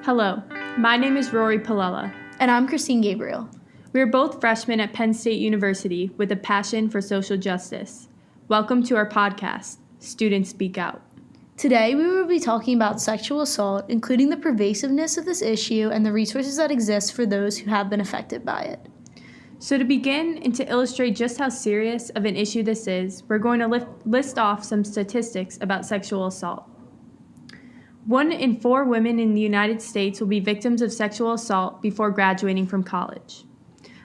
Hello, my name is Rory Palella. And I'm Christine Gabriel. We are both freshmen at Penn State University with a passion for social justice. Welcome to our podcast, Students Speak Out. Today, we will be talking about sexual assault, including the pervasiveness of this issue and the resources that exist for those who have been affected by it. So to begin and to illustrate just how serious of an issue this is, we're going to list off some statistics about sexual assault. 1 in 4 women in the United States will be victims of sexual assault before graduating from college.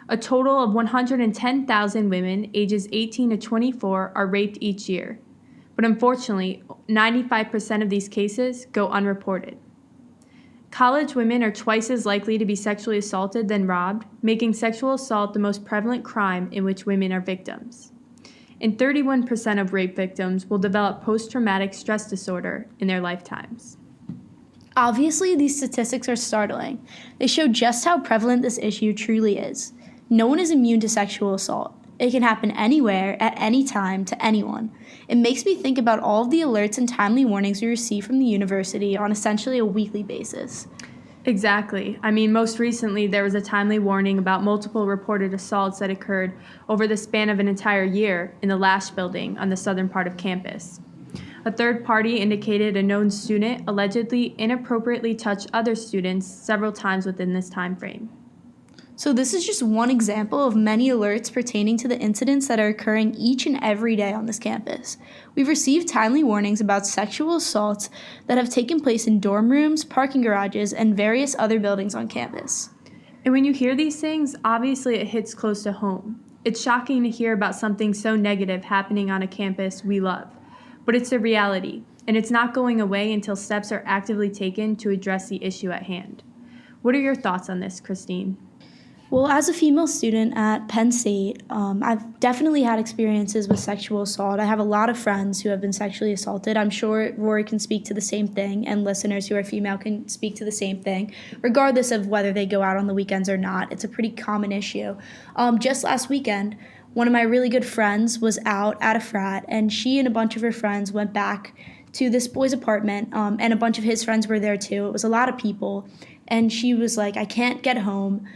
A total of 110,000 women ages 18 to 24 are raped each year, but unfortunately, 95% of these cases go unreported. College women are twice as likely to be sexually assaulted than robbed, making sexual assault the most prevalent crime in which women are victims. And 31% of rape victims will develop post-traumatic stress disorder in their lifetimes. Obviously, these statistics are startling. They show just how prevalent this issue truly is. No one is immune to sexual assault. It can happen anywhere, at any time, to anyone. It makes me think about all of the alerts and timely warnings we receive from the university on essentially a weekly basis. Exactly. Most recently, there was a timely warning about multiple reported assaults that occurred over the span of an entire year in the Lash building on the southern part of campus. A third party indicated a known student allegedly inappropriately touched other students several times within this time frame. So this is just one example of many alerts pertaining to the incidents that are occurring each and every day on this campus. We've received timely warnings about sexual assaults that have taken place in dorm rooms, parking garages, and various other buildings on campus. And when you hear these things, obviously it hits close to home. It's shocking to hear about something so negative happening on a campus we love. But it's a reality, and it's not going away until steps are actively taken to address the issue at hand. What are your thoughts on this, Christine? Well, as a female student at Penn State, I've definitely had experiences with sexual assault. I have a lot of friends who have been sexually assaulted. I'm sure Rory can speak to the same thing, and listeners who are female can speak to the same thing, regardless of whether they go out on the weekends or not. It's a pretty common issue. Just last weekend, one of my really good friends was out at a frat, and she and a bunch of her friends went back to this boy's apartment, and a bunch of his friends were there too. It was a lot of people, and she was like, I can't get home.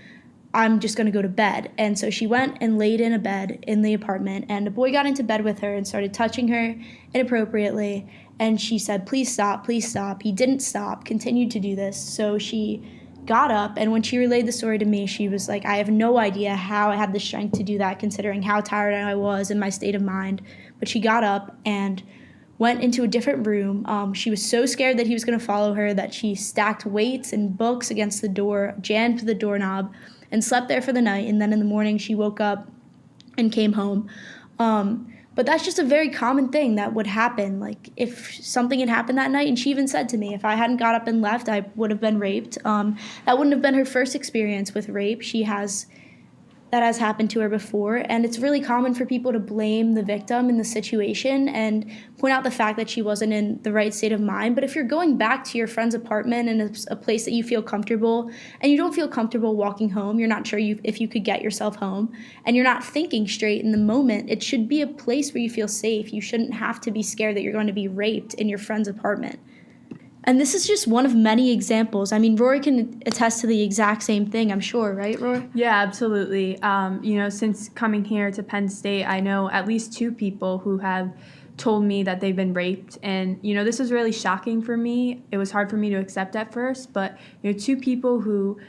I'm just going to go to bed. And so she went and laid in a bed in the apartment, and a boy got into bed with her and started touching her inappropriately, and she said, please stop, please stop. He didn't stop, continued to do this. So she got up, and when she relayed the story to me, she was like, I have no idea how I had the strength to do that considering how tired I was and my state of mind. But she got up and went into a different room. She was so scared that he was going to follow her that she stacked weights and books against the door, jammed the doorknob, and slept there for the night. And then in the morning, she woke up and came home. But that's just a very common thing that would happen. Like, if something had happened that night, and she even said to me, if I hadn't got up and left, I would have been raped. That wouldn't have been her first experience with rape. That has happened to her before, and it's really common for people to blame the victim in the situation and point out the fact that she wasn't in the right state of mind. But if you're going back to your friend's apartment and it's a place that you feel comfortable, and you don't feel comfortable walking home, you're not sure if you could get yourself home, and you're not thinking straight in the moment, it should be a place where you feel safe. You shouldn't have to be scared that you're going to be raped in your friend's apartment. And this is just one of many examples. Rory can attest to the exact same thing, I'm sure, right, Rory? Yeah, absolutely. Since coming here to Penn State, I know at least 2 people who have told me that they've been raped. And, this is really shocking for me. It was hard for me to accept at first, but, 2 people who,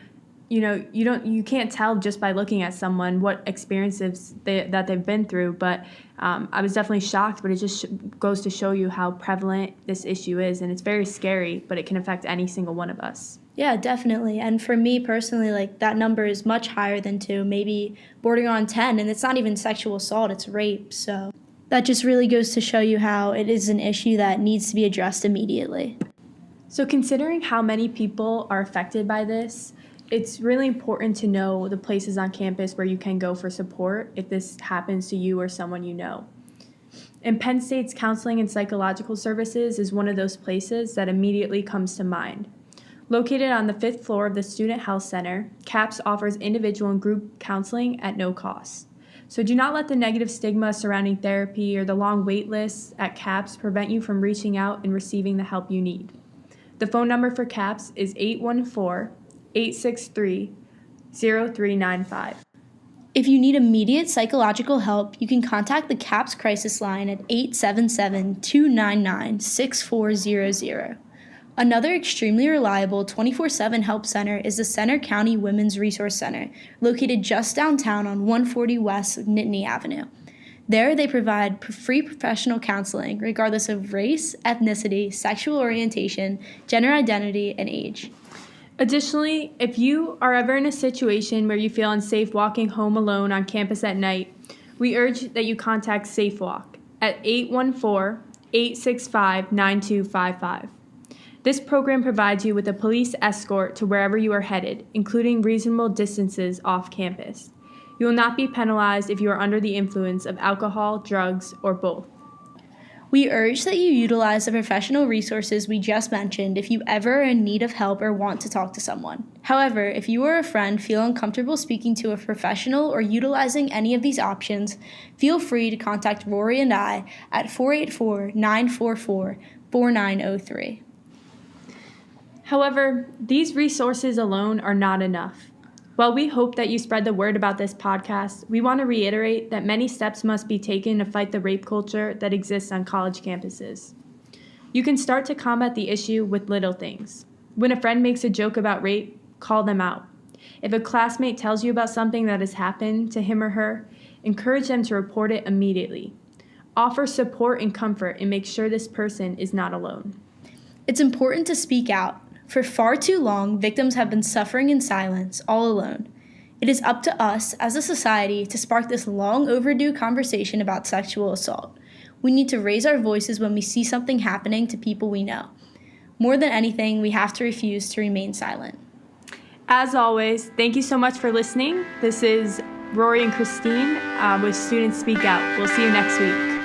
you can't tell just by looking at someone what experiences that they've been through. But I was definitely shocked, but it just goes to show you how prevalent this issue is. And it's very scary, but it can affect any single one of us. Yeah, definitely. And for me personally, that number is much higher than 2, maybe bordering on 10. And it's not even sexual assault, it's rape. So that just really goes to show you how it is an issue that needs to be addressed immediately. So considering how many people are affected by this, it's really important to know the places on campus where you can go for support if this happens to you or someone you know. And Penn State's Counseling and Psychological Services is one of those places that immediately comes to mind. Located on the 5th floor of the Student Health Center, CAPS offers individual and group counseling at no cost. So do not let the negative stigma surrounding therapy or the long wait lists at CAPS prevent you from reaching out and receiving the help you need. The phone number for CAPS is 814-863-0395. If you need immediate psychological help, you can contact the CAPS crisis line at 877-299-6400. Another extremely reliable 24/7 help center is the Center County Women's Resource Center, located just downtown on 140 West Nittany Avenue. There, they provide free professional counseling regardless of race, ethnicity, sexual orientation, gender identity, and age. Additionally, if you are ever in a situation where you feel unsafe walking home alone on campus at night, we urge that you contact SafeWalk at 814-865-9255. This program provides you with a police escort to wherever you are headed, including reasonable distances off campus. You will not be penalized if you are under the influence of alcohol, drugs, or both. We urge that you utilize the professional resources we just mentioned if you ever are in need of help or want to talk to someone. However, if you or a friend feel uncomfortable speaking to a professional or utilizing any of these options, feel free to contact Rory and I at 484-944-4903. However, these resources alone are not enough. While we hope that you spread the word about this podcast, we want to reiterate that many steps must be taken to fight the rape culture that exists on college campuses. You can start to combat the issue with little things. When a friend makes a joke about rape, call them out. If a classmate tells you about something that has happened to him or her, encourage them to report it immediately. Offer support and comfort and make sure this person is not alone. It's important to speak out. For far too long, victims have been suffering in silence, all alone. It is up to us, as a society, to spark this long overdue conversation about sexual assault. We need to raise our voices when we see something happening to people we know. More than anything, we have to refuse to remain silent. As always, thank you so much for listening. This is Rory and Christine with Students Speak Out. We'll see you next week.